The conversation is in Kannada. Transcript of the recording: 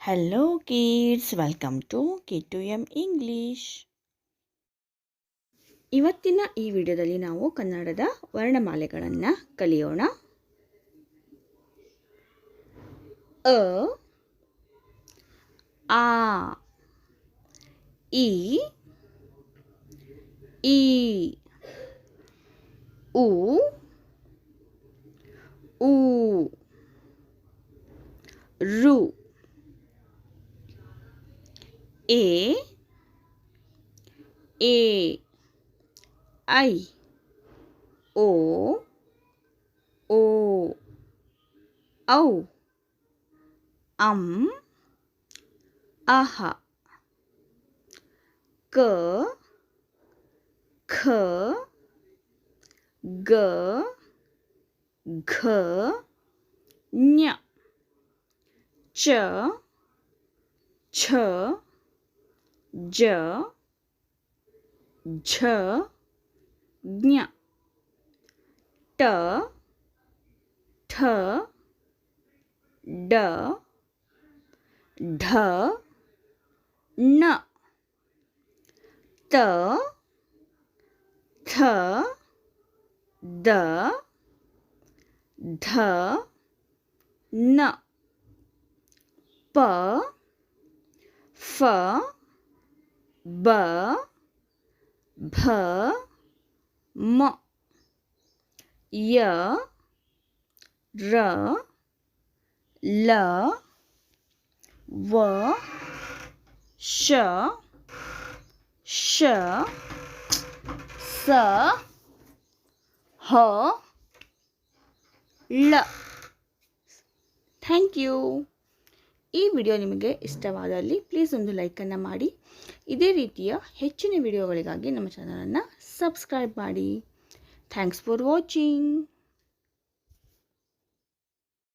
Hello kids, welcome to K2M English. ಇವತ್ತಿನ ಈ ವಿಡಿಯೋದಲ್ಲಿ ನಾವು ಕನ್ನಡದ ವರ್ಣಮಾಲೆಗಳನ್ನು ಕಲಿಯೋಣ. ಅ, ಆ, ಇ, ಈ, ಉ, ಊ, ರು, ಎ, ಐ, ಓ, ಔ, ಅಂ, ಅಹ, ಕ, ಖ, ಗ, ಘ, ಞ, ಚ, ಛ, ಜ, ಝ, ಜ್ಞ, ಟ, ಠ, ಡ, ಢ, ಣ, ತ, ಥ, ದ, ಧ, ನ, ಪ, ಫ, ಬ, ಭ, ಮ, ಯ, ರ, ಲ, ವ, ಶ, ಶ, ಸ, ಹ, ಳ. Thank you. ಈ ವಿಡಿಯೋ ನಿಮಗೆ ಇಷ್ಟವಾದಲ್ಲಿ ಪ್ಲೀಸ್ ಒಂದು ಲೈಕನ್ನು ಮಾಡಿ. ಇದೇ ರೀತಿಯ ಹೆಚ್ಚಿನ ವಿಡಿಯೋಗಳಿಗಾಗಿ ನಮ್ಮ ಚಾನಲನ್ನು ಸಬ್ಸ್ಕ್ರೈಬ್ ಮಾಡಿ. Thanks for watching.